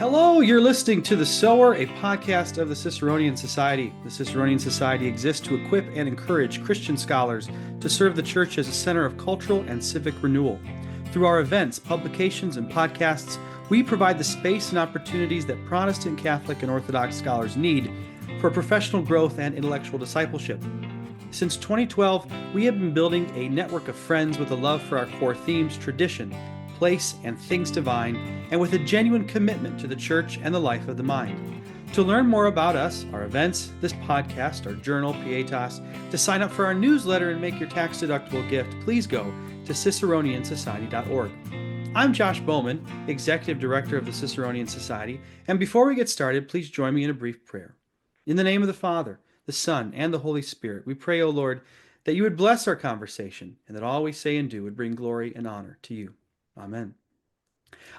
Hello, you're listening to The Sower, a podcast of the Ciceronian Society. The Ciceronian Society exists to equip and encourage Christian scholars to serve the church as a center of cultural and civic renewal. Through our events, publications, and podcasts, we provide the space and opportunities that Protestant, Catholic, and Orthodox scholars need for professional growth and intellectual discipleship. Since 2012, we have been building a network of friends with a love for our core themes, tradition, place, and things divine, and with a genuine commitment to the church and the life of the mind. To learn more about us, our events, this podcast, our journal, Pietas, to sign up for our newsletter and make your tax-deductible gift, please go to ciceroniansociety.org. I'm Josh Bowman, Executive Director of the Ciceronian Society, and before we get started, please join me in a brief prayer. In the name of the Father, the Son, and the Holy Spirit, we pray, O Lord, that you would bless our conversation, and that all we say and do would bring glory and honor to you. Amen.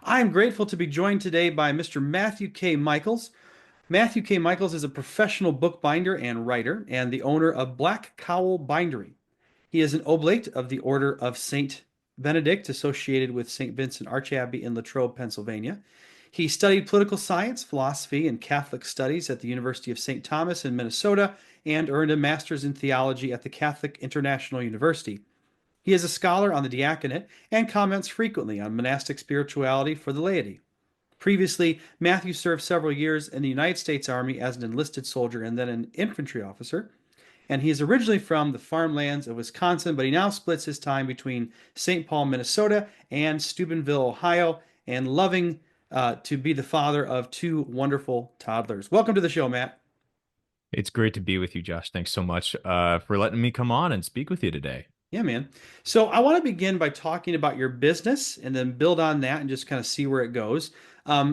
I am grateful to be joined today by Mr. Matthew K. Michels. Matthew K. Michels is a professional bookbinder and writer and the owner of Black Cowl Bindery. He is an Oblate of the Order of Saint Benedict, associated with Saint Vincent Archabbey in Latrobe, Pennsylvania. He studied political science, philosophy, and Catholic studies at the University of St. Thomas in Minnesota and earned a master's in theology at the Catholic International University. He is a scholar on the diaconate and comments frequently on monastic spirituality for the laity. Previously, Matthew served several years in the United States Army as an enlisted soldier and then an infantry officer. And he is originally from the farmlands of Wisconsin, but he now splits his time between St. Paul, Minnesota and Steubenville, Ohio, and loving to be the father of two wonderful toddlers. Welcome to the show, Matt. It's great to be with you, Josh. Thanks so much for letting me come on and speak with you today. Yeah, man. So I want to begin by talking about your business and then build on that and just kind of see where it goes.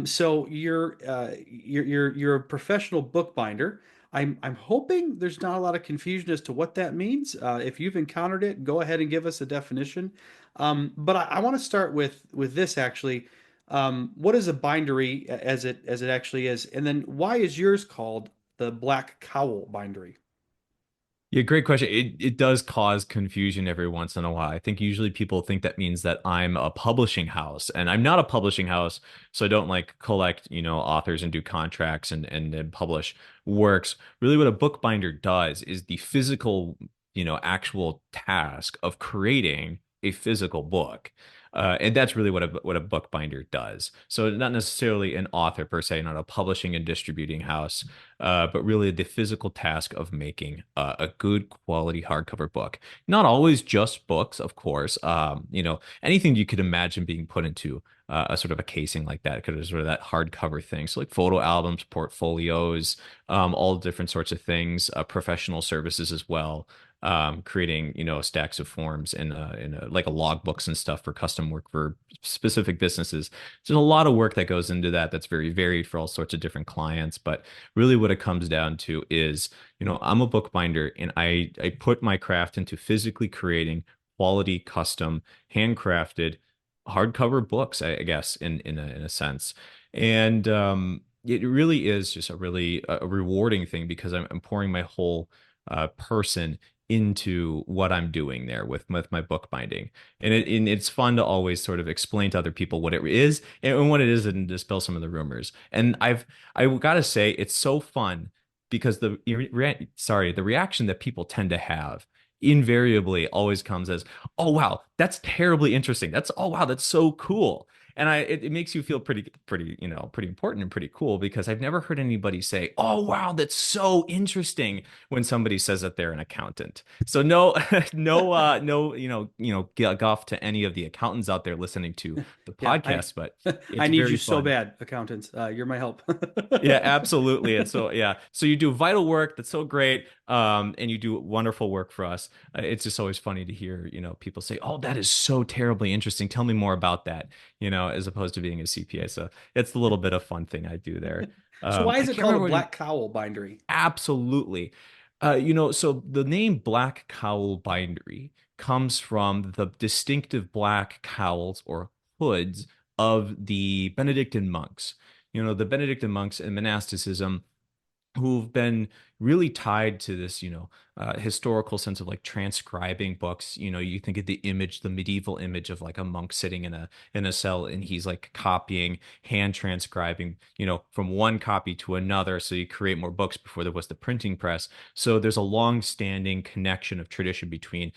So you're a professional bookbinder. I'm hoping there's not a lot of confusion as to what that means. If you've encountered it, go ahead and give us a definition. But I want to start with this actually. What is a bindery as it actually is, and then why is yours called the Black Cowl Bindery? Yeah, great question. It does cause confusion every once in a while. I think usually people think that means that I'm a publishing house, and I'm not a publishing house, so I don't like collect, authors and do contracts and publish works. Really, what a bookbinder does is the physical, actual task of creating a physical book. And that's really what a bookbinder does. So not necessarily an author per se, not a publishing and distributing house, but really the physical task of making a good quality hardcover book. Not always just books, of course. Anything you could imagine being put into a sort of a casing like that, kind of sort of that hardcover thing. So like photo albums, portfolios, all different sorts of things, professional services as well, creating stacks of forms in like a logbooks and stuff for custom work for specific businesses. There's a lot of work that goes into that. That's very varied for all sorts of different clients. But really, what it comes down to is, I'm a bookbinder, and I put my craft into physically creating quality, custom, handcrafted hardcover books, I guess, in a sense. And it really is just a rewarding thing because I'm pouring my whole person into what I'm doing there with my bookbinding. And it's fun to always sort of explain to other people what it is and what it is and dispel some of the rumors. And I got to say, it's so fun because the reaction that people tend to have invariably always comes as, oh wow, that's terribly interesting. Oh wow, that's so cool. And it makes you feel pretty important and pretty cool because I've never heard anybody say, "Oh wow, that's so interesting," when somebody says that they're an accountant. So no, no, guff to any of the accountants out there listening to the Yeah, podcast, but I it's need very you so fun. bad, accountants. You're my help. Yeah, absolutely. And so, yeah, so you do vital work that's so great, and you do wonderful work for us. It's just always funny to hear, people say, "Oh, that is so terribly interesting. Tell me more about that," as opposed to being a CPA. So it's a little bit of fun thing I do there. So why I is it can't called a remember what Black Cowl Bindery? absolutely. So the name Black Cowl Bindery comes from the distinctive black cowls or hoods of the Benedictine monks. The Benedictine monks in monasticism who've been really tied to this, historical sense of like transcribing books. You think of the image, the medieval image of like a monk sitting in a cell, and he's like copying, hand transcribing, from one copy to another, so you create more books before there was the printing press. So there's a long-standing connection of tradition between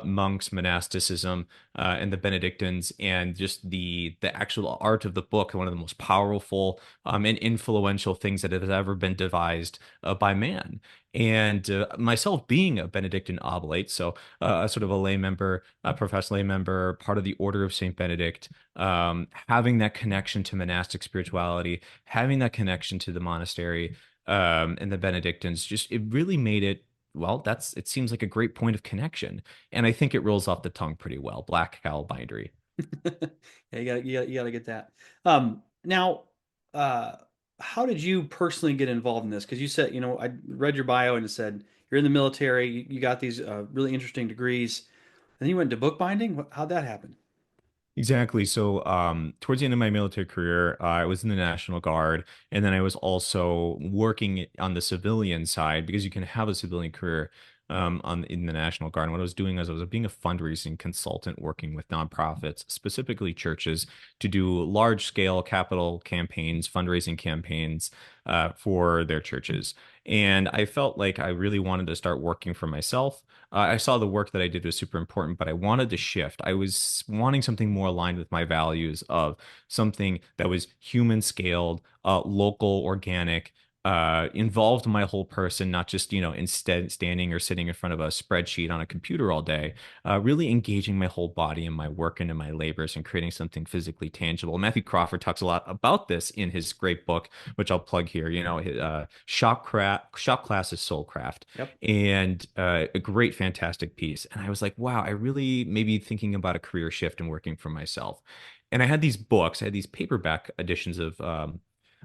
monks, monasticism, and the Benedictines, and just the actual art of the book, one of the most powerful and influential things that has ever been devised by man. And myself being a Benedictine oblate, so a sort of a lay member, a professed lay member, part of the Order of Saint Benedict, having that connection to monastic spirituality, having that connection to the monastery, and the Benedictines, just it really made it. Well, it seems like a great point of connection, and I think it rolls off the tongue pretty well. Black Cowl Bindery. Yeah, you gotta get that. Now, uh, how did you personally get involved in this? Because you said, I read your bio and it said you're in the military, you got these really interesting degrees, and then you went into bookbinding. How'd that happen? Exactly. So, towards the end of my military career, I was in the National Guard, and then I was also working on the civilian side because you can have a civilian career in the National Guard. And what I was doing is I was being a fundraising consultant, working with nonprofits, specifically churches, to do large scale capital campaigns, fundraising campaigns for their churches. And I felt like I really wanted to start working for myself. I saw the work that I did was super important, but I wanted to shift. I was wanting something more aligned with my values of something that was human scaled, local, organic, involved my whole person, not just, instead standing or sitting in front of a spreadsheet on a computer all day, really engaging my whole body in my work and in my labors and creating something physically tangible. Matthew Crawford talks a lot about this in his great book, which I'll plug here, Shop Class is Soulcraft, Yep. and a great, fantastic piece. And I was like, wow, I really maybe thinking about a career shift and working for myself. And I had these books, I had these paperback editions of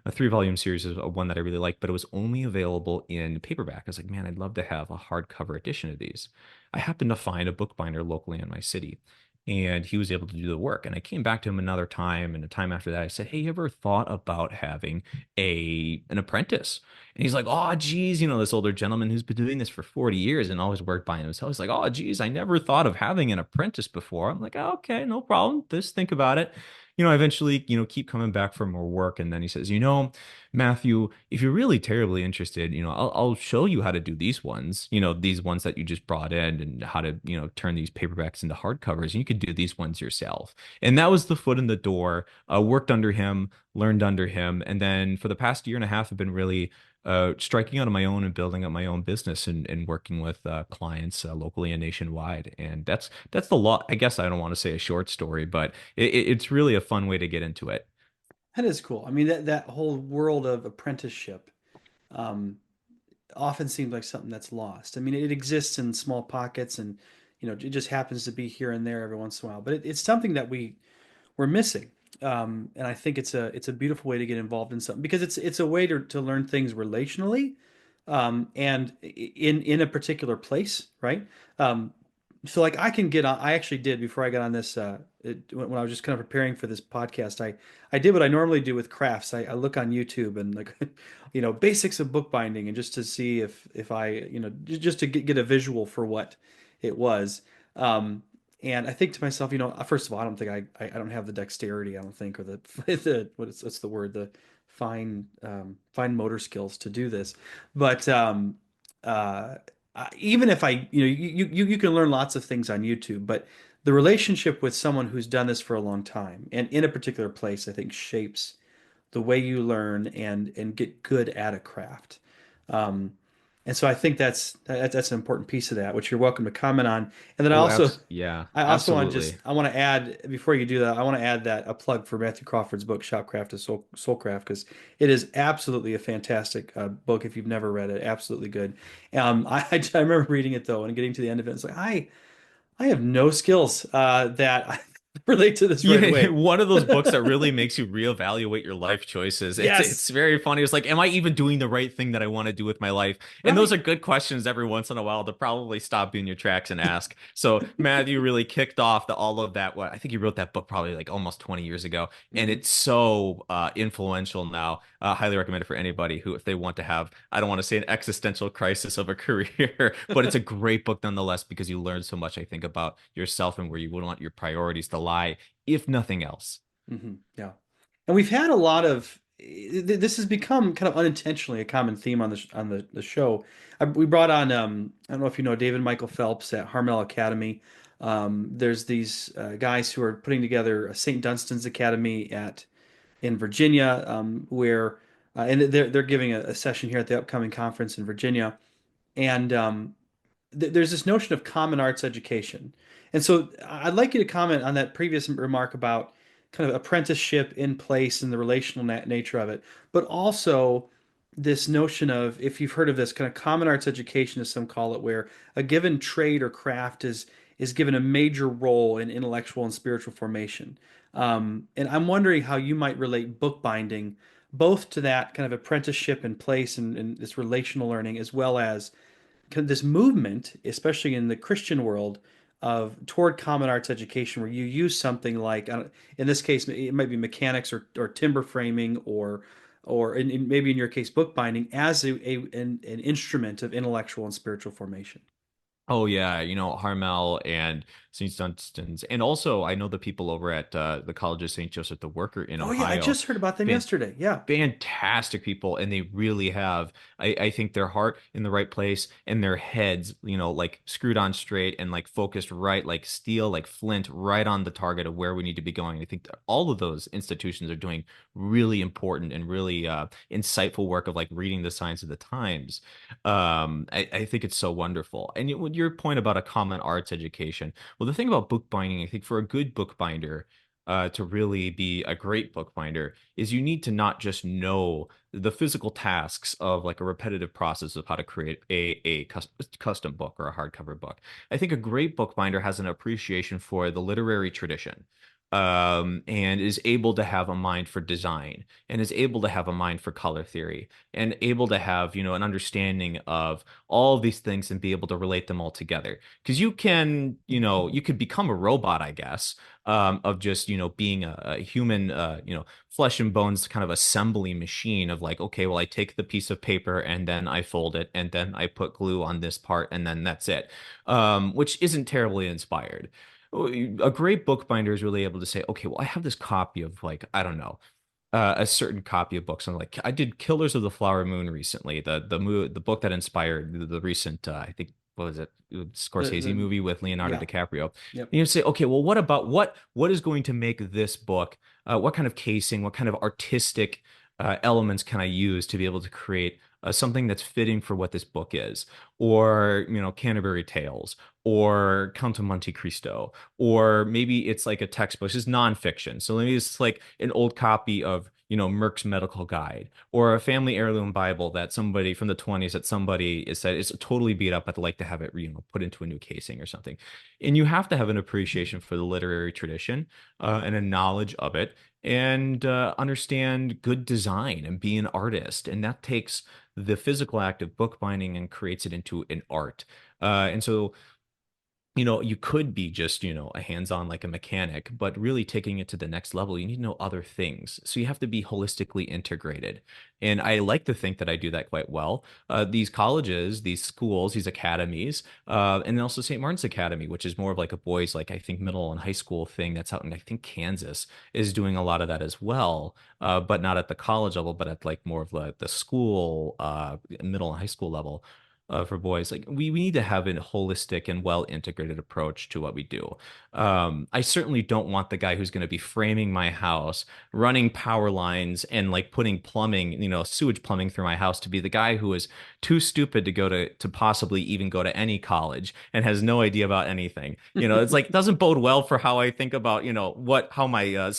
a 3 volume series is one that I really liked, but it was only available in paperback. I was like, man, I'd love to have a hardcover edition of these. I happened to find a bookbinder locally in my city, and he was able to do the work. And I came back to him another time, and a time after that, I said, hey, you ever thought about having an apprentice? And he's like, oh, geez, this older gentleman who's been doing this for 40 years and always worked by himself. He's like, oh, geez, I never thought of having an apprentice before. I'm like, oh, okay, no problem. Just think about it. I eventually, keep coming back for more work. And then he says, Matthew, if you're really terribly interested, I'll show you how to do these ones, these ones that you just brought in, and how to, turn these paperbacks into hardcovers. And you could do these ones yourself. And that was the foot in the door. Worked under him, learned under him. And then for the past year and a half, I've been really striking out on my own and building up my own business, and working with clients locally and nationwide. And that's the lot. I guess I don't want to say a short story, but it's really a fun way to get into it. That is cool. I mean, that whole world of apprenticeship um, often seems like something that's lost. I mean, it exists in small pockets, and it just happens to be here and there every once in a while. But it's something that we're missing. And I think it's a beautiful way to get involved in something, because it's a way to learn things relationally, and in a particular place, right? So like I can get on. I actually did before I got on this. When I was just kind of preparing for this podcast, I did what I normally do with crafts. I look on YouTube and like, basics of bookbinding, and just to see if I, just to get a visual for what it was. And I think to myself, first of all, I don't think I don't have the dexterity, I don't think, or the what's the word, the fine motor skills to do this. But uh, even if I, you can learn lots of things on YouTube, but the relationship with someone who's done this for a long time and in a particular place, I think shapes the way you learn and get good at a craft. Um, and so I think that's an important piece of that, which you're welcome to comment on. And then Oh, yeah, I also want to absolutely. I want to add, before you do that, I want to add that a plug for Matthew Crawford's book, Shopcraft is Soulcraft, because it is absolutely a fantastic book if you've never read it. Absolutely good. I remember reading it though and getting to the end of it. It's like I have no skills that relate to this right Yeah, away. one of those books that really makes you reevaluate your life choices. It's Yes. very funny. It's like, am I even doing the right thing that I want to do with my life? And those Right. are good questions every once in a while to probably stop you in your tracks and ask. So Matthew really kicked off all of that. What I think he wrote that book probably like almost 20 years ago, and Hmm. it's so influential now. Highly recommend it for anybody who, if they want to have, I don't want to say an existential crisis of a career, but it's a great book nonetheless because you learn so much, I think, about yourself and where you would want your priorities to lie if nothing else. Yeah. And we've had a lot of this has become kind of unintentionally a common theme on the show. We brought on I don't know if you know David Michael Phelps at Harmel Academy. There's these guys who are putting together a St. Dunstan's Academy at in Virginia, where and they're giving a session here at the upcoming conference in Virginia, and there's this notion of common arts education. And so I'd like you to comment on that previous remark about kind of apprenticeship in place and the relational nature of it, but also this notion of, if you've heard of this kind of common arts education, as some call it, where a given trade or craft is given a major role in intellectual and spiritual formation. And I'm wondering how you might relate bookbinding both to that kind of apprenticeship in place and this relational learning, as well as this movement, especially in the Christian world, of toward common arts education, where you use something like, in this case, it might be mechanics or timber framing or maybe in your case, bookbinding as an instrument of intellectual and spiritual formation. Oh yeah, Harmel and St. Dunstan's, and also I know the people over at the College of St. Joseph the Worker in Oh yeah, I Ohio. just heard about them Fan yesterday. Yeah. Fantastic people, and they really have, I think, their heart in the right place and their heads, like screwed on straight and like focused right, like steel, like flint, right on the target of where we need to be going. I think that all of those institutions are doing really important and really insightful work of like reading the signs of the times. I think it's so wonderful. And your point about a common arts education, well, the thing about bookbinding, I think for a good bookbinder, to really be a great bookbinder is you need to not just know the physical tasks of like a repetitive process of how to create a custom book or a hardcover book. I think a great bookbinder has an appreciation for the literary tradition, and is able to have a mind for design and is able to have a mind for color theory and able to have, an understanding of all of these things and be able to relate them all together. Because you could become a robot, I guess, of just, being a human, flesh and bones kind of assembly machine of like, okay, well, I take the piece of paper and then I fold it and then I put glue on this part and then that's it, which isn't terribly inspired. A great bookbinder is really able to say, okay, well, I have this copy of like, I don't know, a certain copy of books. I'm like, I did Killers of the Flower Moon recently, the book that inspired the recent, I think, what was it, Scorsese The movie with Leonardo Yeah. DiCaprio. Yep. And you say, okay, well, what is going to make this book? What kind of casing? What kind of artistic elements can I use to be able to create something that's fitting for what this book is? Or, Canterbury Tales, or Count of Monte Cristo, or maybe it's like a textbook, it's just nonfiction. So maybe it's like an old copy of, Merck's Medical Guide, or a family heirloom Bible that somebody from the 20s that somebody is said is totally beat up, but they like to have it, put into a new casing or something. And you have to have an appreciation for the literary tradition, and a knowledge of it, and understand good design and be an artist. And that takes the physical act of bookbinding and creates it into an art. And so you could be just, a hands-on like a mechanic, but really taking it to the next level, you need to know other things. So you have to be holistically integrated. And I like to think that I do that quite well. These colleges, these schools, these academies, and then also St. Martin's Academy, which is more of like a boys, like I think middle and high school thing that's out in, I think, Kansas, is doing a lot of that as well, but not at the college level, but at like more of the school, middle and high school level, for boys. Like we need to have a holistic and well integrated approach to what we do. I certainly don't want the guy who's going to be framing my house, running power lines, and like putting plumbing, sewage plumbing through my house, to be the guy who is too stupid to go to possibly even go to any college and has no idea about anything. It's like, doesn't bode well for how I think about, how my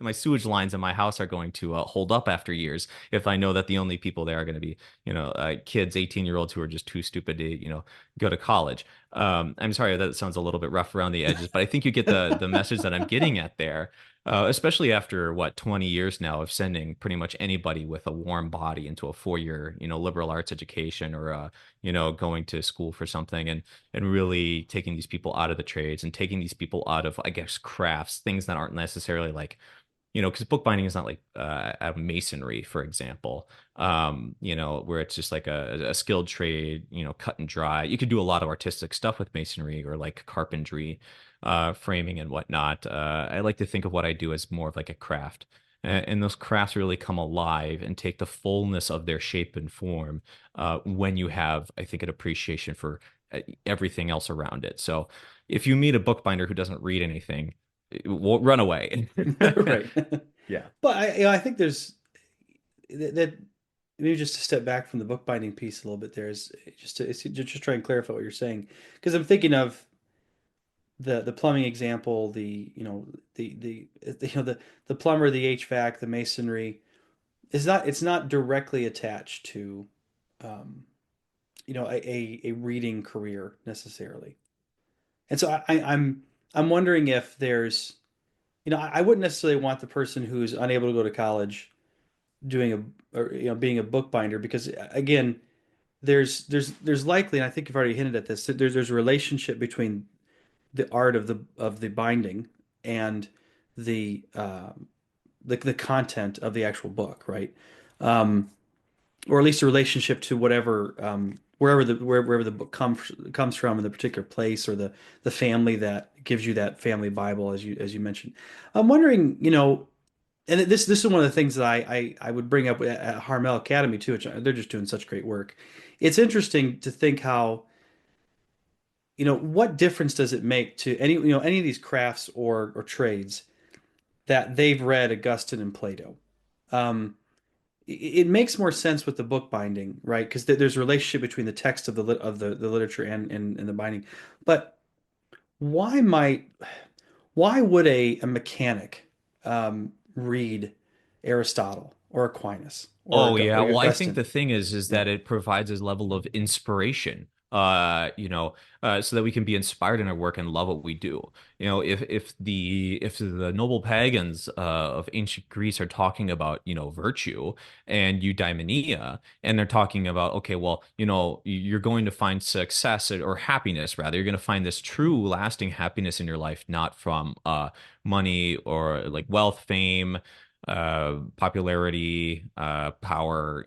my sewage lines in my house are going to hold up after years, if I know that the only people there are going to be, kids, 18-year-olds who are just just too stupid to, go to college. I'm sorry that sounds a little bit rough around the edges, but I think you get the message that I'm getting at there. Especially after what 20 years now of sending pretty much anybody with a warm body into a 4-year, liberal arts education or going to school for something and really taking these people out of the trades and taking these people out of, I guess, crafts, things that aren't necessarily like, because bookbinding is not like a masonry, for example, where it's just like a skilled trade, cut and dry. You could do a lot of artistic stuff with masonry or like carpentry, framing and whatnot. I like to think of what I do as more of like a craft. And those crafts really come alive and take the fullness of their shape and form when you have, I think, an appreciation for everything else around it. So if you meet a bookbinder who doesn't read anything, will run away. Right. Yeah. But I think there's that maybe just to step back from the bookbinding piece a little bit there is just try and clarify what you're saying, because I'm thinking of the plumbing example, the plumber, the HVAC, the masonry is not it's not directly attached to um, a reading career necessarily. And so I'm wondering if there's I wouldn't necessarily want the person who's unable to go to college doing or being a bookbinder, because again there's likely, and I think you've already hinted at this, that there's a relationship between the art of the binding and the the content of the actual book, right? Um, or at least a relationship to whatever wherever the book comes from in the particular place, or the family that gives you that family Bible, as you mentioned. I'm wondering, and this is one of the things that I would bring up at Harmel Academy too, which they're just doing such great work. It's interesting to think how, what difference does it make to any of these crafts or trades that they've read Augustine and Plato. Um, it makes more sense with the book binding, right? Because there's a relationship between the text of the literature and the binding. But why might why would a mechanic read Aristotle or Aquinas Oh or yeah. Well, I think Augustine? the thing is Yeah. that it provides a level of inspiration, so that we can be inspired in our work and love what we do. If the noble pagans of ancient Greece are talking about, virtue and eudaimonia, and they're talking about, okay, well, you're going to find success or happiness, rather, you're going to find this true lasting happiness in your life, not from money or like wealth, fame, popularity, power,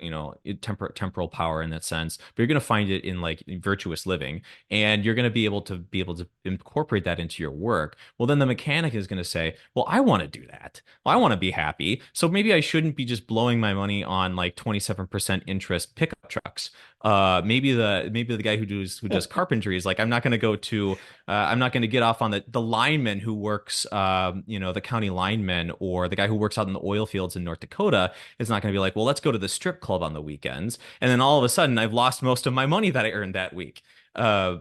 temporal power in that sense, but you're going to find it in like virtuous living, and you're going to be able to incorporate that into your work. Well, then the mechanic is going to say, well, I want to do that. Well, I want to be happy. So maybe I shouldn't be just blowing my money on like 27% interest pickup trucks. Maybe the guy who does carpentry is like, I'm not going to get off on the lineman who works, the county lineman, or the guy who works out in the oil fields in North Dakota is not going to be like, well, let's go to the strip club on the weekends. And then all of a sudden I've lost most of my money that I earned that week.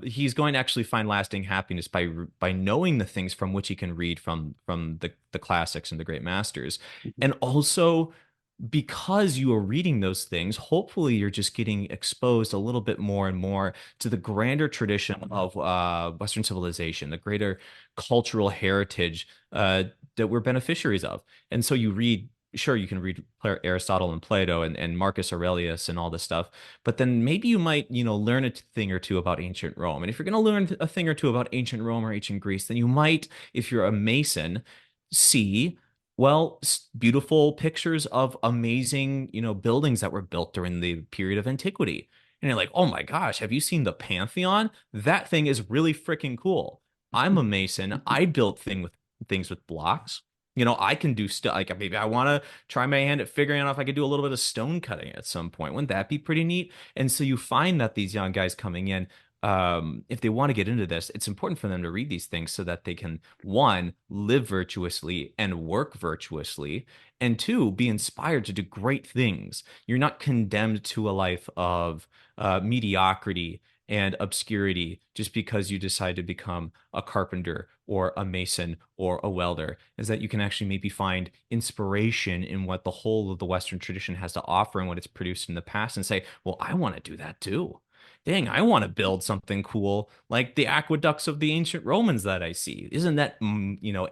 He's going to actually find lasting happiness by knowing the things from which he can read from the classics and the great masters. And also, because you are reading those things, hopefully you're just getting exposed a little bit more and more to the grander tradition of Western civilization, the greater cultural heritage that we're beneficiaries of. And so sure, you can read Aristotle and Plato and Marcus Aurelius and all this stuff, but then maybe you might, learn a thing or two about ancient Rome. And if you're going to learn a thing or two about ancient Rome or ancient Greece, then you might, if you're a Mason, see, well, beautiful pictures of amazing, buildings that were built during the period of antiquity. And you're like, oh my gosh, have you seen the Pantheon? That thing is really freaking cool. I'm a Mason. I built things with blocks. I can do stuff like maybe I want to try my hand at figuring out if I could do a little bit of stone cutting at some point. Wouldn't that be pretty neat? And so you find that these young guys coming in, if they want to get into this, it's important for them to read these things so that they can, one, live virtuously and work virtuously, and two, be inspired to do great things. You're not condemned to a life of mediocrity and obscurity just because you decide to become a carpenter or a mason or a welder. Is that you can actually maybe find inspiration in what the whole of the Western tradition has to offer and what it's produced in the past, and say, well, I want to do that too. dang, I want to build something cool like the aqueducts of the ancient Romans that I see. Isn't that,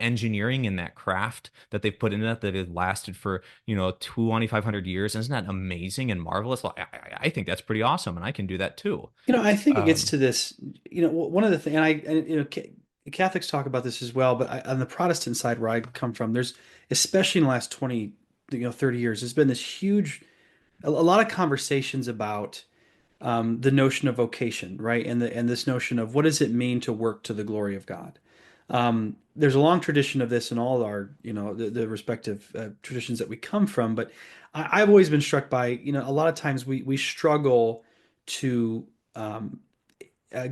engineering and that craft that they've put in that has lasted for, 2,500 years? Isn't that amazing and marvelous? Well, I think that's pretty awesome, and I can do that too. I think it gets Um, to this, one of the things, Catholics talk about this as well, but on the Protestant side where I come from, there's, especially in the last 20, 30 years, there's been this huge, a lot of conversations about the notion of vocation, right? And this notion of what does it mean to work to the glory of God? There's a long tradition of this in all our, the respective traditions that we come from. But I've always been struck by, a lot of times we struggle to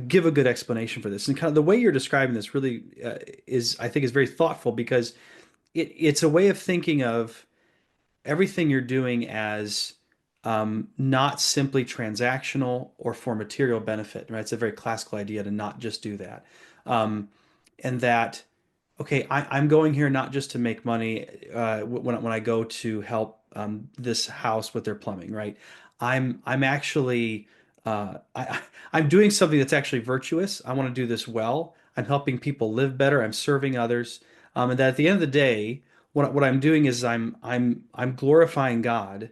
give a good explanation for this. And kind of the way you're describing this really I think, is very thoughtful, because it's a way of thinking of everything you're doing as not simply transactional or for material benefit, right? It's a very classical idea to not just do that. And that, okay, I'm going here not just to make money when I go to help this house with their plumbing, right? I'm actually I'm doing something that's actually virtuous. I want to do this well. I'm helping people live better. I'm serving others, and that at the end of the day, what I'm doing is I'm glorifying God,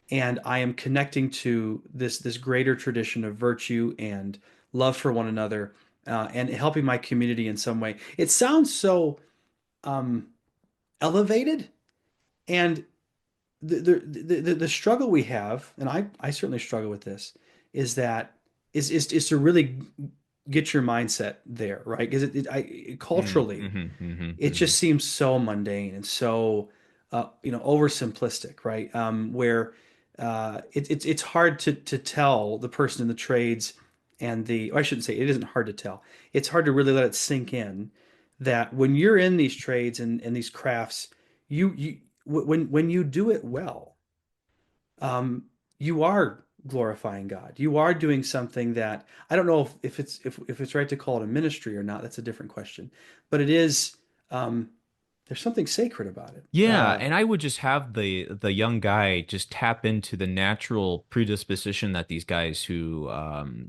and I am connecting to this greater tradition of virtue and love for one another, and helping my community in some way. It sounds so um, elevated, and the struggle we have, and I certainly struggle with this, is that is to really get your mindset there, right? Because culturally, it just seems so mundane and so oversimplistic, right? Where it's hard to tell the person in the trades and or I shouldn't say it isn't hard to tell. It's hard to really let it sink in that when you're in these trades and these crafts, when you do it well, you are glorifying God. You are doing something that I don't know if it's right to call it a ministry or not. That's a different question, but it is. There's something sacred about it. Yeah, and I would just have the young guy just tap into the natural predisposition that these guys who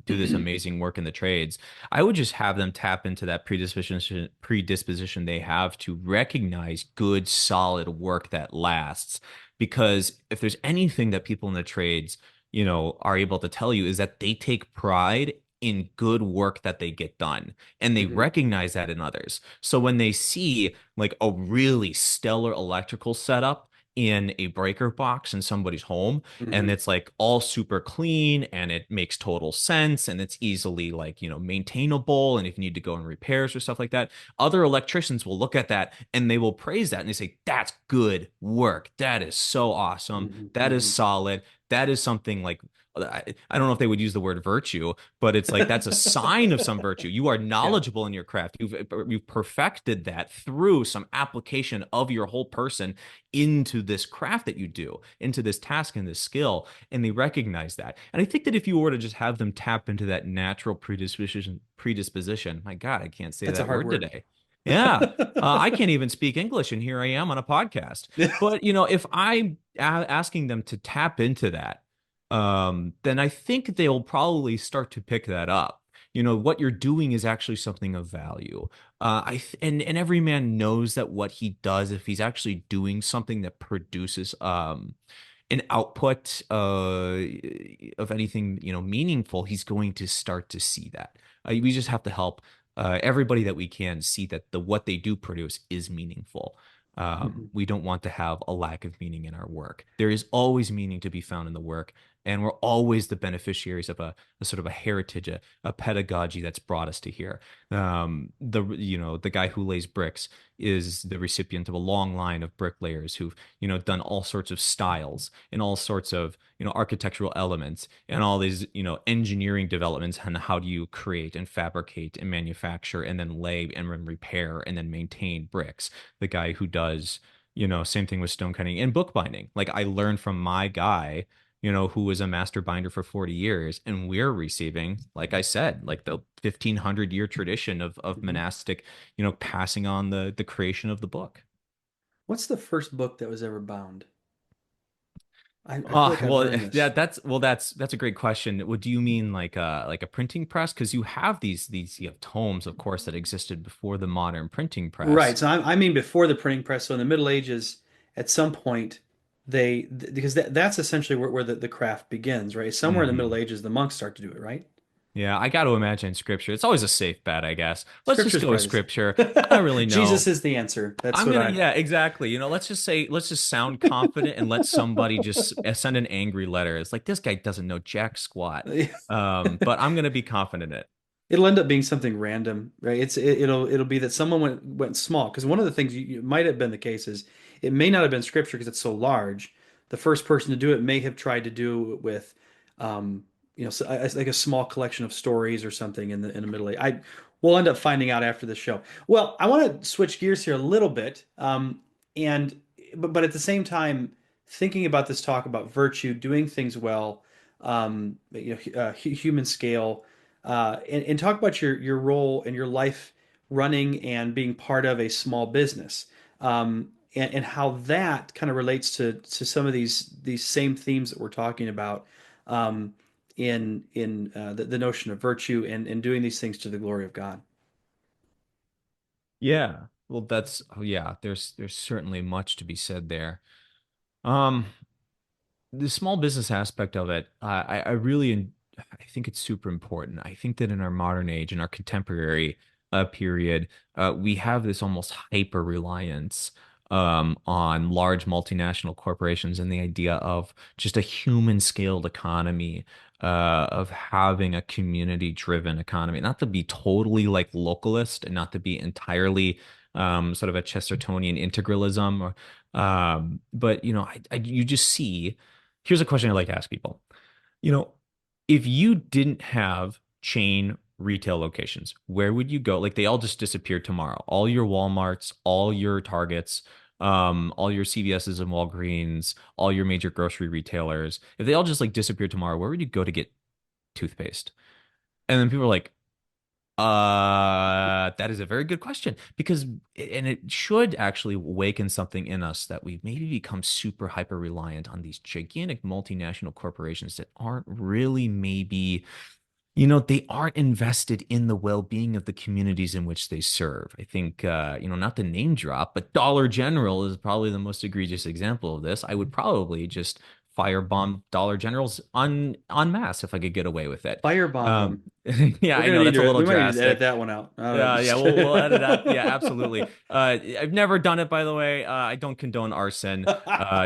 do this amazing work in the trades, I would just have them tap into that predisposition they have to recognize good, solid work that lasts. Because if there's anything that people in the trades, are able to tell you is that they take pride in good work that they get done, and they Mhm, recognize that in others. So when they see like a really stellar electrical setup in a breaker box in somebody's home, and mhm, it's like all super clean and it makes total sense and it's easily like, maintainable, and if you need to go in repairs or stuff like that, other electricians will look at that and they will praise that and they say, that's good work, that is so awesome, mhm, that is mhm. solid, that is something like, I don't know if they would use the word virtue, but it's like that's a sign of some virtue. You are Yeah, knowledgeable in your craft. You've perfected that through some application of your whole person into this craft that you do, into this task and this skill, and they recognize that. And I think that if you were to just have them tap into that natural predisposition, my God, I can't say that's a that hard word word. today. Yeah. I can't even speak English, and here I am on a podcast. But, if I'm asking them to tap into that, then I think they'll probably start to pick that up. What you're doing is actually something of value. And every man knows that what he does, if he's actually doing something that produces an output of anything meaningful, he's going to start to see that. We just have to help everybody that we can see that what they do produce is meaningful. Mhm, We don't want to have a lack of meaning in our work. There is always meaning to be found in the work, and we're always the beneficiaries of a sort of a heritage, a pedagogy that's brought us to here. The guy who lays bricks is the recipient of a long line of bricklayers who've done all sorts of styles and all sorts of architectural elements and all these engineering developments, and how do you create and fabricate and manufacture and then lay and then repair and then maintain bricks. The guy who does same thing with stone cutting and bookbinding. Like, I learned from my guy, who was a master binder for 40 years. And we're receiving, like I said, like the 1,500-year tradition of mhm. monastic, passing on the creation of the book. What's the first book that was ever bound? I feel like I've Well, learned yeah, this. that's a great question. What do you mean like a printing press? Because you have these you have tomes, of course, that existed before the modern printing Right. press. So I mean before the printing press. So in the Middle Ages, at some point, because that's essentially where the craft begins, right? Somewhere in the Middle Hmm. Ages, the monks start to do it, right? Yeah, I got to imagine scripture. It's always a safe bet, I guess. Let's Scripture just is go with probably scripture. I don't this. really Jesus know. is the answer. That's I'm what gonna, I. yeah, exactly. Let's just sound confident and let somebody just send an angry letter. It's like this guy doesn't know jack squat. But I'm gonna be confident in it. It'll end up being something random, right? It'll be that someone went small because one of the things might have been the case is it may not have been scripture because it's so large. The first person to do it may have tried to do it with, um, like a small collection of stories or something in the Middle Age. I We'll end up finding out after the show. Well, I want to switch gears here a little bit, and but at the same time, thinking about this talk about virtue, doing things well, human scale and talk about your role and your life running and being part of a small business, and how that kind of relates to some of these same themes that we're talking about, in the notion of virtue and doing these things to the glory of God. Yeah. Well, yeah, there's certainly much to be said there. Um, the small business aspect of it, I really I think it's super important. I think that in our modern age, in our contemporary period, we have this almost hyper reliance on large multinational corporations and the idea of just a human scaled economy, of having a community driven economy, not to be totally like localist and not to be entirely sort of a Chestertonian integralism, but you just see. Here's a question I like to ask people. You know, if you didn't have chain retail locations, where would you go? Like they all just disappeared tomorrow. All your Walmarts, all your Targets, all your CVS's and Walgreens, all your major grocery retailers, if they all just like disappeared tomorrow, where would you go to get toothpaste? And then people are like, that is a very good question because, and it should actually awaken something in us that we've maybe become super hyper reliant on these gigantic multinational corporations that aren't really maybe, they aren't invested in the well-being of the communities in which they serve. I think, not the name drop, but Dollar General is probably the most egregious example of this. I would probably just firebomb Dollar Generals en masse if I could get away with it. Firebomb Um, them. yeah, I know that's a little We might need to edit drastic. that one out. All right. Yeah, we'll edit that. Yeah, absolutely. I've never done it, by the way. I don't condone arson.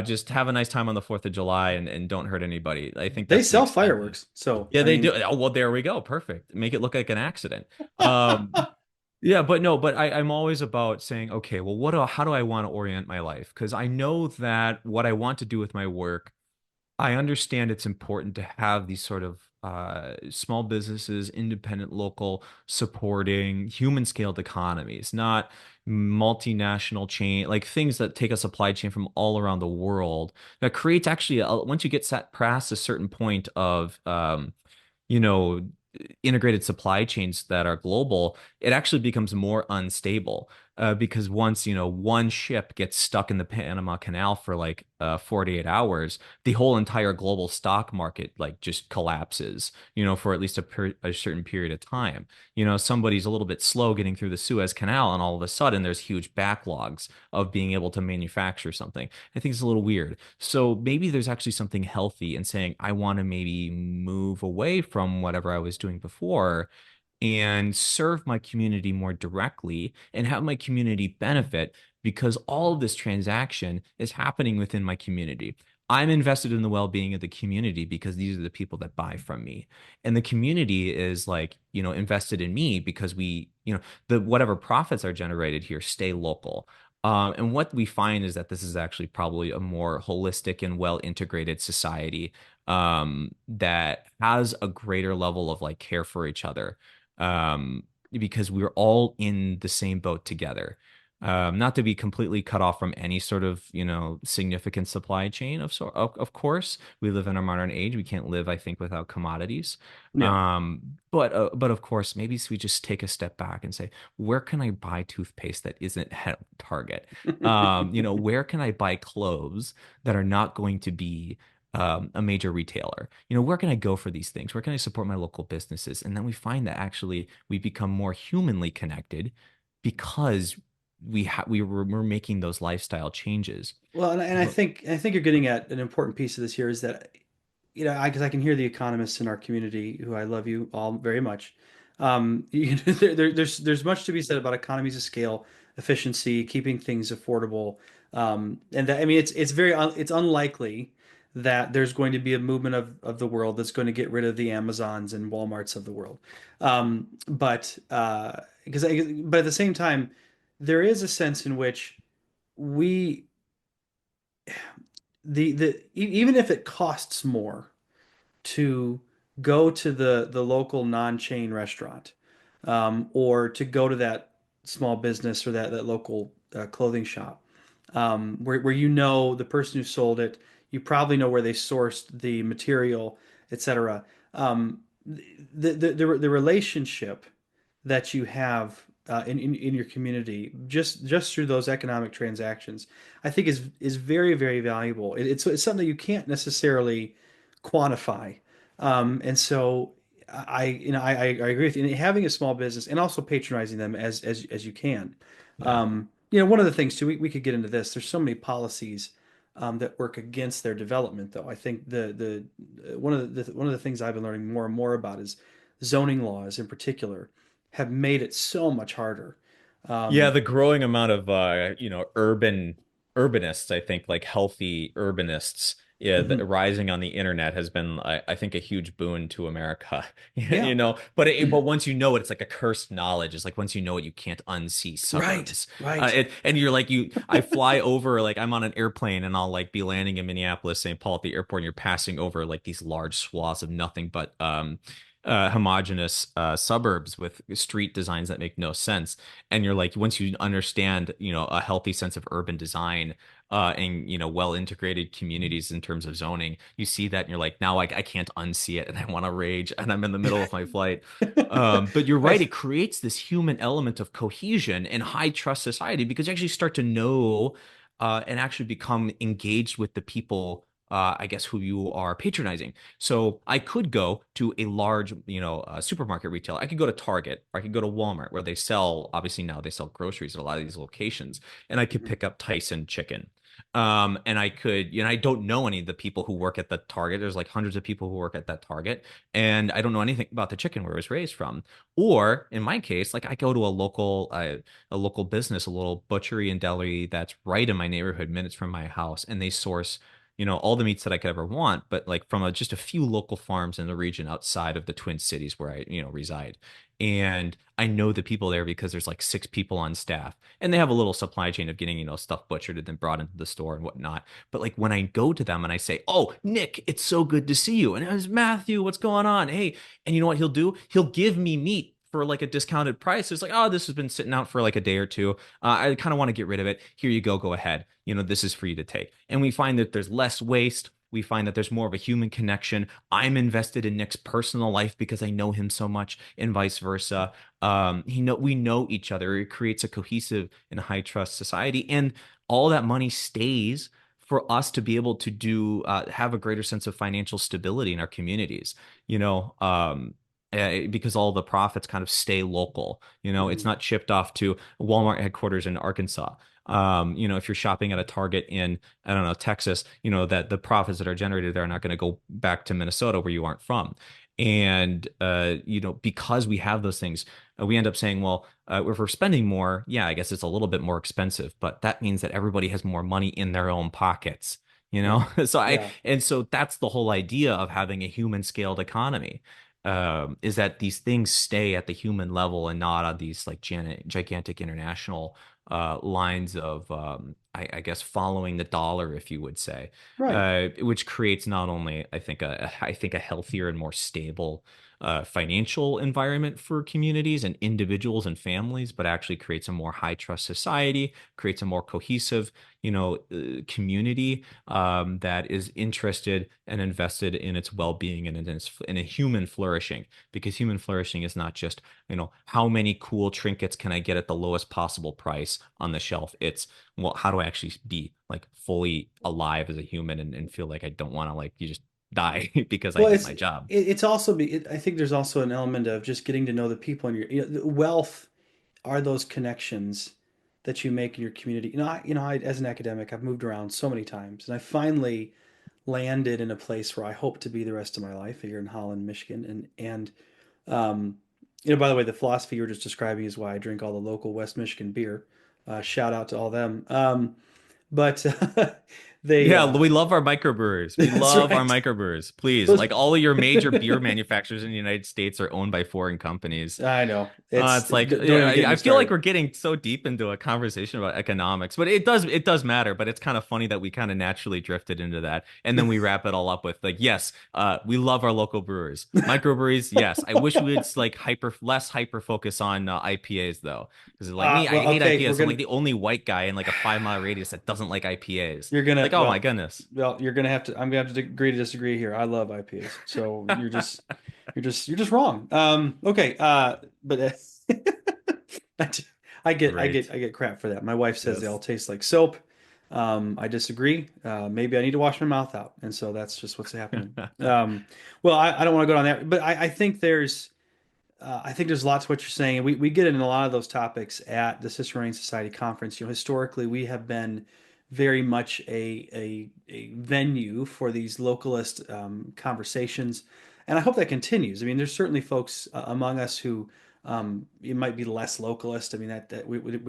Just have a nice time on the 4th of July and don't hurt anybody. I think They that's the sell extent. fireworks, so Yeah, I they do. mean, Oh, well, there we go. Perfect. Make it look like an accident. Yeah, but no, but I'm always about saying, okay, well, how do I want to orient my life? Because I know that what I want to do with my work, I understand it's important to have these sort of small businesses, independent, local, supporting human scaled economies, not multinational chain, like things that take a supply chain from all around the world that creates actually, once you get set past a certain point of, you know, integrated supply chains that are global, it actually becomes more unstable because once, one ship gets stuck in the Panama Canal for like 48 hours, the whole entire global stock market like just collapses, for at least a certain period of time. Somebody's a little bit slow getting through the Suez Canal, and all of a sudden there's huge backlogs of being able to manufacture something. I think it's a little weird. So maybe there's actually something healthy in saying, I want to maybe move away from whatever I was doing before and serve my community more directly and have my community benefit because all of this transaction is happening within my community. I'm invested in the well-being of the community because these are the people that buy from me. And the community is like, invested in me because the whatever profits are generated here stay local. And what we find is that this is actually probably a more holistic and well integrated society that has a greater level of like care for each other because we're all in the same boat together. Not to be completely cut off from any sort of, significant supply chain of course, we live in a modern age. We can't live, I think, without commodities. yeah. But of course, maybe we just take a step back and say, where can I buy toothpaste that isn't at Target? Where can I buy clothes that are not going to be a major retailer. Where can I go for these things? Where can I support my local businesses? And then we find that actually we become more humanly connected because we're making those lifestyle changes. Well, and I think you're getting at an important piece of this here is that, because I can hear the economists in our community, who I love you all very much. There's much to be said about economies of scale, efficiency, keeping things affordable, and that, I mean, it's unlikely that there's going to be a movement of the world that's going to get rid of the Amazons and Walmarts of the world. But at the same time, there is a sense in which we even if it costs more to go to the local non-chain restaurant, or to go to that small business or that local clothing shop, where the person who sold it, you probably know where they sourced the material, etc. The relationship that you have in your community just through those economic transactions, I think is very, very valuable. It's something you can't necessarily quantify. And so I agree with you. And having a small business and also patronizing them as you can. Yeah. One of the things too, we could get into this. There's so many policies that work against their development, though. I think the one of the things I've been learning more and more about is zoning laws in particular have made it so much harder. Yeah, Um, the growing amount of urbanists, I think, like healthy urbanists, yeah, mhm. rising on the internet has been, I think, a huge boon to America. Yeah. But once you know it, it's like a cursed knowledge. It's like once you know it, you can't unsee Right, suburbs. right. And you're like I fly over, like I'm on an airplane and I'll like be landing in Minneapolis, St. Paul at the airport, and you're passing over like these large swaths of nothing but homogeneous suburbs with street designs that make no sense. And you're like, once you understand, a healthy sense of urban design, and well integrated communities in terms of zoning, you see that and you're like, now I can't unsee it and I want to rage and I'm in the middle of my flight. But you're right, I it creates this human element of cohesion and high trust society because you actually start to know and actually become engaged with the people, I guess, who you are patronizing. So I could go to a large, supermarket retailer. I could go to Target, or I could go to Walmart, where they sell, obviously now they sell groceries at a lot of these locations, and I could Mhm. pick up Tyson chicken. And I could, I don't know any of the people who work at the Target. There's like hundreds of people who work at that Target, and I don't know anything about the chicken where it was raised from. Or in my case, like I go to a local business, a little butchery and deli that's right in my neighborhood, minutes from my house, and they source all the meats that I could ever want, but like from just a few local farms in the region outside of the Twin Cities where I reside. And I know the people there because there's like 6 people on staff, and they have a little supply chain of getting, stuff butchered and then brought into the store and whatnot. But like when I go to them and I say, "Oh, Nick, it's so good to see you," and it's Matthew, what's going on? Hey, and you know what he'll do? He'll give me meat for like a discounted price. It's like, oh, this has been sitting out for like a day or two. I kind of want to get rid of it. Here you go. Go ahead. This is for you to take. And we find that there's less waste. We find that there's more of a human connection. I'm invested in Nick's personal life because I know him so much, and vice versa. We know each other. It creates a cohesive and high trust society, and all that money stays for us to be able to have a greater sense of financial stability in our communities. Because all the profits kind of stay local. It's Mhm. not shipped off to Walmart headquarters in Arkansas. If you're shopping at a Target in, I don't know, Texas, that the profits that are generated there are not going to go back to Minnesota where you aren't from. And, because we have those things, we end up saying, well, if we're spending more, yeah, I guess it's a little bit more expensive, but that means that everybody has more money in their own pockets. Yeah. Yeah. And so that's the whole idea of having a human scaled economy, is that these things stay at the human level and not on these like gigantic international lines of, I guess, following the dollar, if you would say, Right. which creates not only, I think a healthier and more stable financial environment for communities and individuals and families, but actually creates a more high trust society, creates a more cohesive, community that is interested and invested in its well-being and in a human flourishing. Because human flourishing is not just, how many cool trinkets can I get at the lowest possible price on the shelf. It's well, how do I actually be like fully alive as a human and feel like I don't want to like you just die because I Well, did my job. it's also I think there's also an element of just getting to know the people in your wealth are those connections that you make in your community. As an academic, I've moved around so many times, and I finally landed in a place where I hope to be the rest of my life here in Holland, Michigan, and um, by the way, the philosophy you were just describing is why I drink all the local West Michigan beer. Shout out to all them. But they, Yeah, we love our microbrewers. We that's love our right. microbrewers. Please, Those, like all of your major beer manufacturers in the United States are owned by foreign companies. I know it's It's like don't even get I me feel like started. we're getting so deep into a conversation about economics, but it does matter. But it's kind of funny that we kind of naturally drifted into that, and then we wrap it all up with like, yes, we love our local brewers, microbreweries. Yes, I wish we would like less hyper focus on IPAs though, because like me, I Well, hate okay, IPAs. I'm like the only white guy in like a 5 mile radius that doesn't like IPAs. you're gonna Like, oh my goodness. you're gonna have to. I'm gonna have to agree to disagree here. I love IPAs, so you're just wrong. Okay, but I, Great. I get crap for that. My wife says they all Yes. taste like soap. I disagree. Maybe I need to wash my mouth out, and so that's just what's happening. Well, I don't want to go on that, but I think there's lots of what you're saying, and we get into a lot of those topics at the Ciceronian Society conference. Historically, we have been very much a venue for these localist conversations, and I hope that continues. I mean, there's certainly folks among us who it might be less localist. I mean,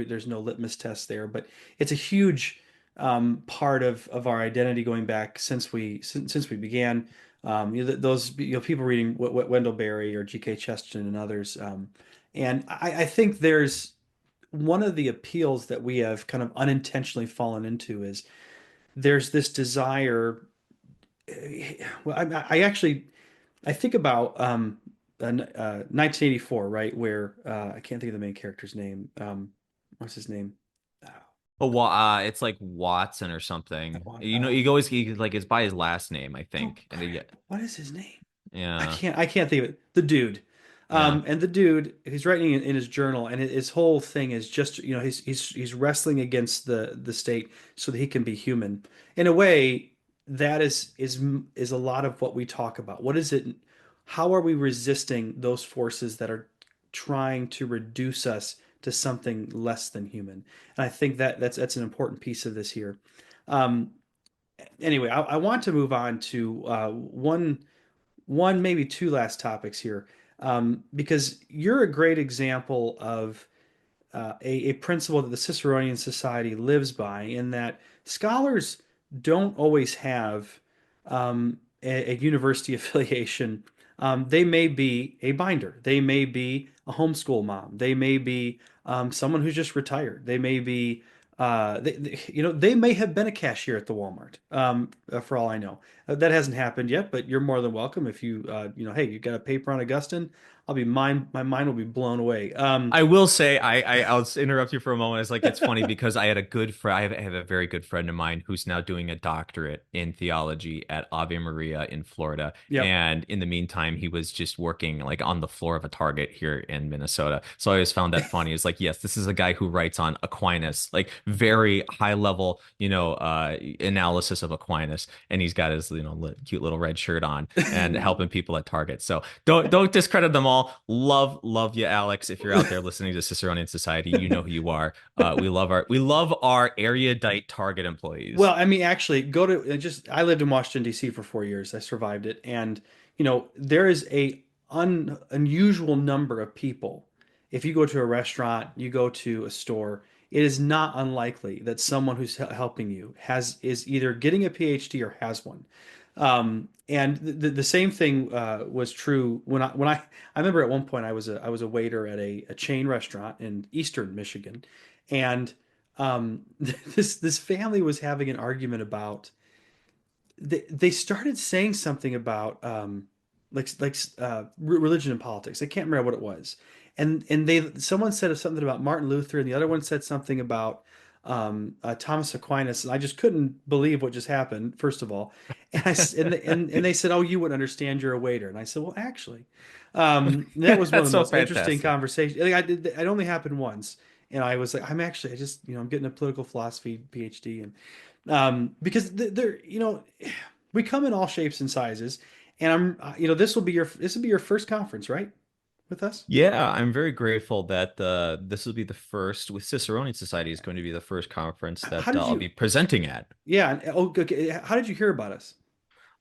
there's no litmus test there, but it's a huge part of our identity going back since we began. Those people reading Wendell Berry or G.K. Chesterton and others, and I think there's one of the appeals that we have kind of unintentionally fallen into is there's this desire. Well, I actually I think about 1984, right? Where I can't think of the main character's name. What's his name? Oh, well, it's like Watson or something. Uh, You always he like it's by his last name, I oh think. And crap! What is his name? yeah, I can't think of it. The dude. yeah. And the dude, he's writing in his journal, and his whole thing is just, he's wrestling against the state so that he can be human. In a way, that is a lot of what we talk about. What is it? How are we resisting those forces that are trying to reduce us to something less than human? And I think that's an important piece of this here. Um, anyway, I want to move on to one, maybe two last topics here, because you're a great example of a principle that the Ciceronian Society lives by, in that scholars don't always have a university affiliation. They may be a binder, they may be a homeschool mom, they may be someone who's just retired, they may be they may have been a cashier at the Walmart, for all I know. That hasn't happened yet, but you're more than welcome if hey, you got a paper on Augustine. My mind will be blown away. I will say, I'll just interrupt you for a moment. It's like it's funny because I had a good friend. I have a very good friend of mine who's now doing a doctorate in theology at Ave Maria in Florida. Yep. And in the meantime, he was just working like on the floor of a Target here in Minnesota. So I always found that funny. It's like, yes, this is a guy who writes on Aquinas, like very high level, analysis of Aquinas, and he's got his cute little red shirt on and helping people at Target. So don't discredit them all. Love you, Alex. If you're out there listening to Ciceronian Society, you know who you are. We love our erudite Target employees. Well, I mean, actually, go to just. I lived in Washington, D.C. for 4 years. I survived it, and there is a unusual number of people. If you go to a restaurant, you go to a store, it is not unlikely that someone who's helping you is either getting a PhD or has one. And the same thing was true I remember at one point I was a waiter at a chain restaurant in Eastern Michigan, and this family was having an argument about they started saying something about religion and politics. I can't remember what it was, and they someone said something about Martin Luther, and the other one said something about Thomas Aquinas, and I just couldn't believe what just happened. First of all, and they said, "Oh, you wouldn't understand. You're a waiter." And I said, "Well, actually," that was one That's of the so most interesting fantastic. conversations. It only happened once, And I was like, I just, I'm getting a political philosophy PhD. And because they're, we come in all shapes and sizes. And this will be your first conference, right? With us? Yeah, I'm very grateful that this will be the first with Ciceronian Society is going to be the first conference How that did I'll you, be presenting at. yeah. Oh, okay. How did you hear about us?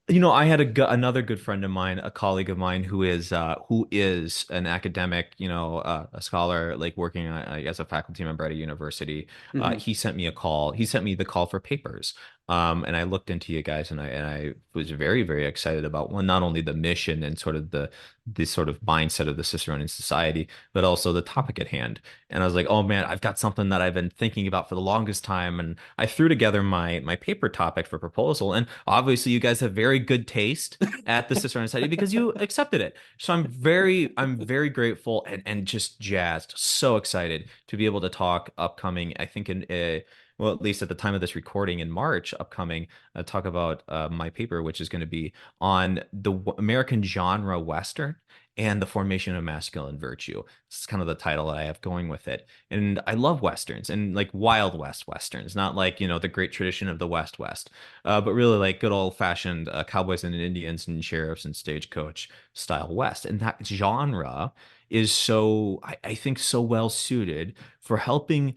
I had another good friend of mine, a colleague of mine who is an academic, a scholar, like working as a faculty member at a university. Hmm. He sent me a call. He sent me the call for papers. And I looked into you guys, and I was very, very excited about one, not only the mission and sort of the sort of mindset of the Ciceronian Society, but also the topic at hand. And I was like, oh man, I've got something that I've been thinking about for the longest time. And I threw together my paper topic for proposal. And obviously you guys have very good taste at the Ciceronian Society because you accepted it. So I'm very grateful and just jazzed, so excited to be able to talk upcoming, I think in well, at least at the time of this recording in March, upcoming, talk about my paper, which is going to be on the American genre Western and the formation of masculine virtue. This is kind of the title that I have going with it. And I love Westerns and like Wild West Westerns, not like, the great tradition of the West West, but really like good old fashioned cowboys and Indians and sheriffs and stagecoach style West. And that genre is I think, so well suited for helping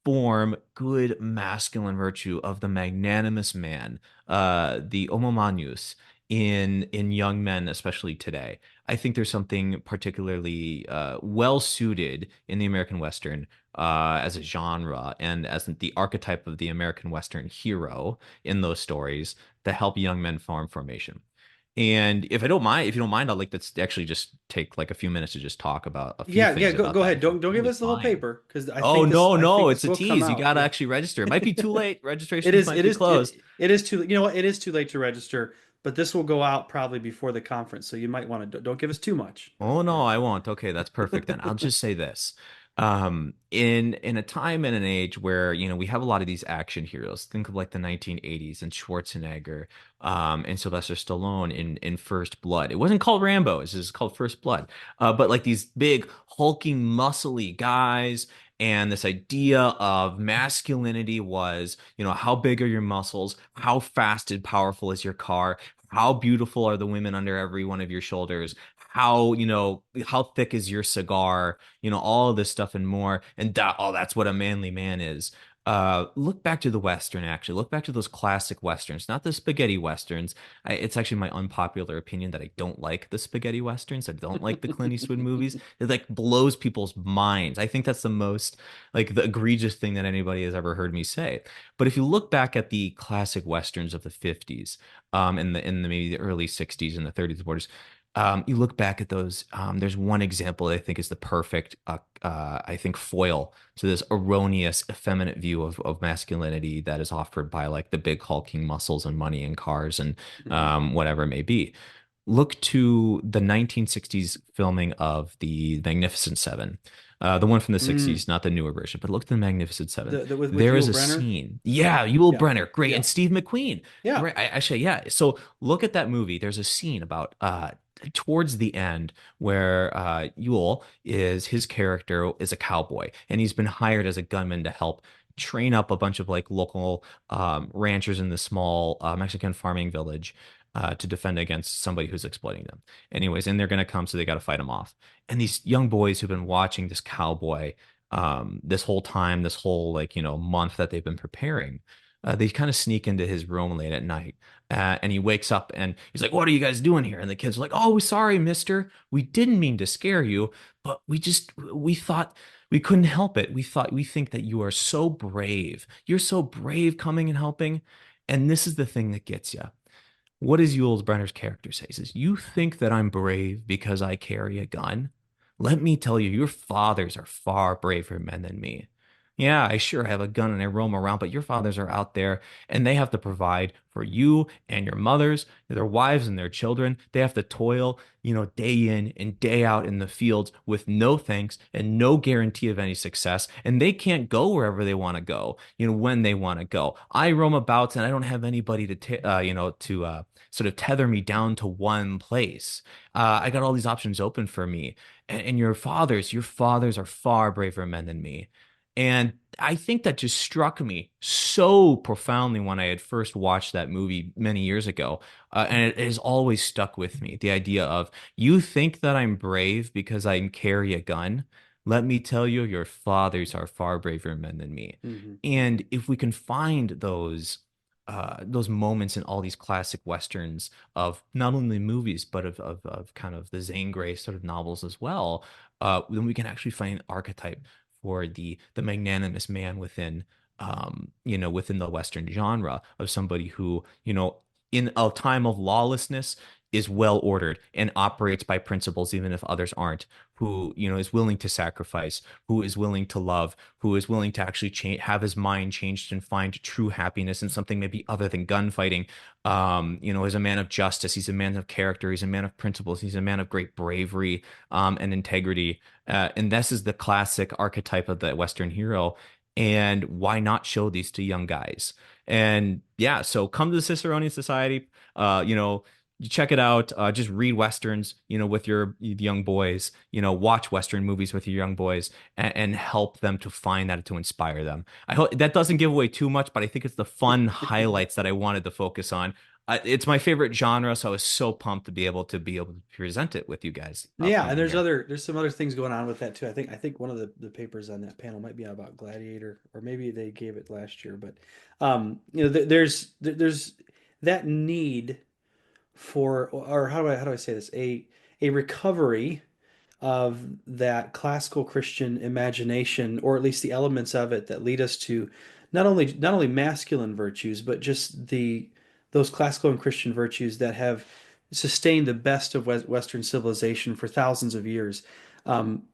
form good masculine virtue of the magnanimous man, the homo manus in young men, especially today. I think there's something particularly well suited in the American Western as a genre and as the archetype of the American Western hero in those stories to help young men form formation. And if you don't mind, I'd like to actually just take like a few minutes to just talk about a few Yeah, yeah. things Go about go that, ahead. if you're Don't give totally us the whole fine. paper because Oh no, I no, think it's this a will come tease. You out. gotta Yeah. actually register. It might be too late. It Registrations is. might It be is. closed. It is too. You know what? It is too late to register, but this will go out probably before the conference, so you might want to don't give us too much. Oh Yeah. no, I won't. Okay, that's perfect then. I'll just say this. In a time and an age where, we have a lot of these action heroes. Think of like the 1980s and Schwarzenegger, and Sylvester Stallone in First Blood. It wasn't called Rambo, it's just called First Blood. But like these big hulking muscly guys, and this idea of masculinity was, how big are your muscles? How fast and powerful is your car? How beautiful are the women under every one of your shoulders? How thick is your cigar? All of this stuff and more. And that's what a manly man is. Look back to the Western, actually. Look back to those classic Westerns, not the spaghetti Westerns. It's actually my unpopular opinion that I don't like the spaghetti Westerns. I don't like the Clint Eastwood movies. It like blows people's minds. I think that's the most like the egregious thing that anybody has ever heard me say. But if you look back at the classic Westerns of the 50s, in the maybe the early 60s and the 30s, 40s, you look back at those. There's one example that I think is the perfect, I think, foil to this erroneous, effeminate view of masculinity that is offered by like the big hulking muscles and money and cars and Mhm. whatever it may be. Look to the 1960s filming of the Magnificent Seven, the one from the Mm. 60s, not the newer version, but look at the Magnificent Seven. The with There is Yul a Brenner. scene. Yeah, Yul Yeah. Brenner, great, Yeah. and Steve McQueen, Yeah. great. Actually, yeah. So look at that movie. There's a scene about towards the end where Yule is his character is a cowboy and he's been hired as a gunman to help train up a bunch of like local ranchers in the small Mexican farming village to defend against somebody who's exploiting them. Anyways, and they're gonna come, so they got to fight him off. And these young boys who've been watching this cowboy this whole time, this whole like month that they've been preparing, they kind of sneak into his room late at night. And he wakes up and he's like, "What are you guys doing here?" And the kids are like, "Oh, we're sorry, mister. We didn't mean to scare you, but we thought we couldn't help it. We think that you are so brave. You're so brave coming and helping." And this is the thing that gets you. What does Yules Brenner's character say? He says, "You think that I'm brave because I carry a gun? Let me tell you, your fathers are far braver men than me. Yeah, I sure have a gun and I roam around, but your fathers are out there and they have to provide for you and your mothers, their wives and their children. They have to toil, day in and day out in the fields with no thanks and no guarantee of any success. And they can't go wherever they want to go, when they want to go. I roam about and I don't have anybody to sort of tether me down to one place. I got all these options open for me. And your fathers are far braver men than me." And I think that just struck me so profoundly when I had first watched that movie many years ago. And it has always stuck with me. The idea of, you think that I'm brave because I carry a gun? Let me tell you, your fathers are far braver men than me. Hmm. And if we can find those moments in all these classic westerns of not only movies but of kind of the Zane Grey sort of novels as well, then we can actually find an archetype for the magnanimous man within within the Western genre, of somebody who, in a time of lawlessness, is well ordered and operates by principles even if others aren't, who, is willing to sacrifice, who is willing to love, who is willing to actually have his mind changed and find true happiness in something maybe other than gunfighting. Is a man of justice, he's a man of character, he's a man of principles, he's a man of great bravery and integrity. And this is the classic archetype of the Western hero. And why not show these to young guys? And yeah, so come to the Ciceronian Society. You check it out. Just read westerns, with your young boys. Watch Western movies with your young boys, and help them to find that, to inspire them. I hope that doesn't give away too much, but I think it's the fun highlights that I wanted to focus on. It's my favorite genre, so I was so pumped to be able to present it with you guys Yeah, and upcoming here. there's some other things going on with that too. I think one of the papers on that panel might be about Gladiator, or maybe they gave it last year. But there's that need for, or how do I say this, a recovery of that classical Christian imagination, or at least the elements of it that lead us to not only masculine virtues, but just those classical and Christian virtues that have sustained the best of Western civilization for thousands of years. Um,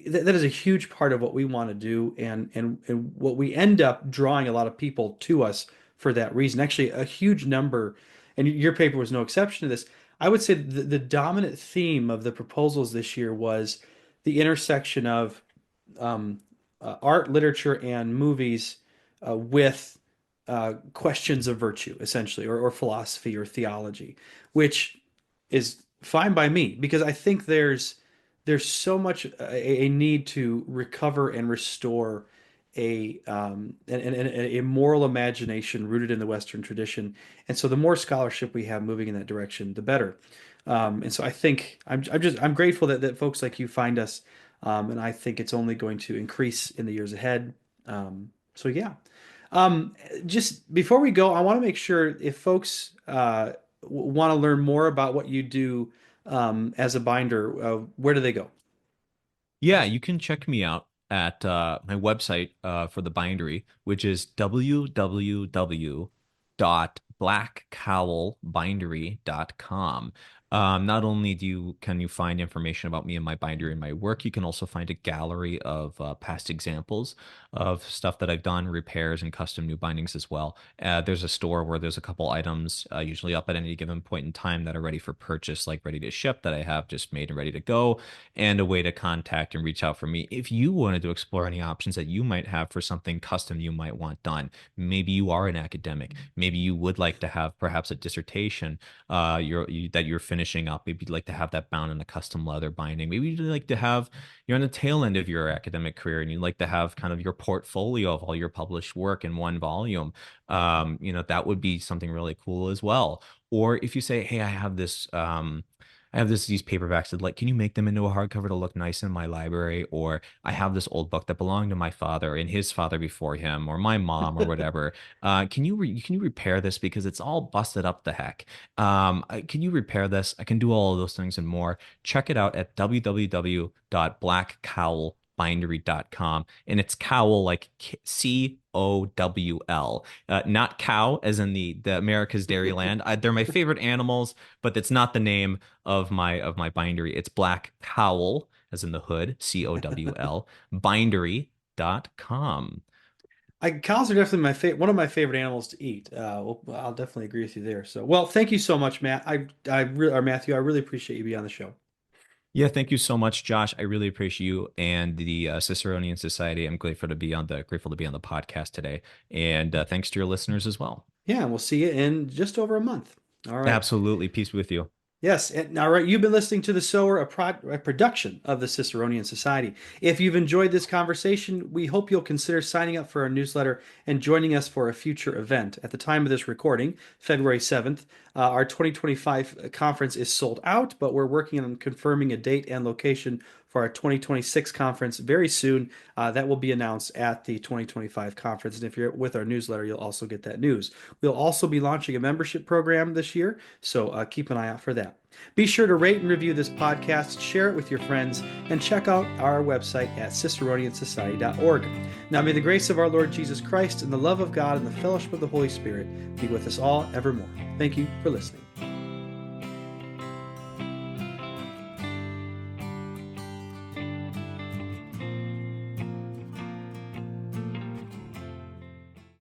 that is a huge part of what we want to do, and what we end up drawing a lot of people to us for that reason. Actually, a huge number, and your paper was no exception to this. I would say the dominant theme of the proposals this year was the intersection of art, literature, and movies with questions of virtue, essentially, or philosophy or theology, which is fine by me because I think there's so much a need to recover and restore a moral imagination rooted in the Western tradition. And so the more scholarship we have moving in that direction, the better. And so I think I'm grateful that folks like you find us, and I think it's only going to increase in the years ahead. So yeah. Um, just before we go, I want to make sure if folks want to learn more about what you do as a binder, where do they go? Yeah, you can check me out at my website for the bindery, which is www.blackcowlbindery.com. Not only can you find information about me and my bindery and my work, you can also find a gallery of past examples of stuff that I've done, repairs and custom new bindings as well. There's a store where there's a couple items usually up at any given point in time that are ready for purchase, like ready to ship, that I have just made and ready to go, and a way to contact and reach out for me if you wanted to explore any options that you might have for something custom you might want done. Maybe you are an academic. Maybe you would like to have perhaps a dissertation that you're finishing up. Maybe you'd like to have that bound in a custom leather binding. Maybe you'd like to have, you're on the tail end of your academic career and you'd like to have kind of your portfolio of all your published work in one volume. That would be something really cool as well. Or if you say, hey, these paperbacks that, like, can you make them into a hardcover to look nice in my library? Or I have this old book that belonged to my father and his father before him, or my mom, or whatever. Can you repair this because it's all busted up the heck? Can you repair this? I can do all of those things and more. Check it out at www.blackcowlbindery.com, and it's cowl like Cowl, not cow as in the America's Dairyland. They're my favorite animals, but that's not the name of my bindery. It's Black Cowl as in the hood, Cowl, bindery.com. Cows are definitely one of my favorite animals to eat. I'll definitely agree with you there. So, well, thank you so much, Matt. Or Matthew, I really appreciate you being on the show. Yeah, thank you so much, Josh. I really appreciate you and the Ciceronian Society. I'm grateful to be on the podcast today, and thanks to your listeners as well. Yeah, and we'll see you in just over a month. All right. Absolutely, peace with you. Yes, and all right, you've been listening to The Sower, a production of the Ciceronian Society. If you've enjoyed this conversation, we hope you'll consider signing up for our newsletter and joining us for a future event. At the time of this recording, February 7th, our 2025 conference is sold out, but we're working on confirming a date and location for our 2026 conference very soon. That will be announced at the 2025 conference. And if you're with our newsletter, you'll also get that news. We'll also be launching a membership program this year, so keep an eye out for that. Be sure to rate and review this podcast, share it with your friends, and check out our website at ciceroniansociety.org. Now may the grace of our Lord Jesus Christ and the love of God and the fellowship of the Holy Spirit be with us all evermore. Thank you for listening.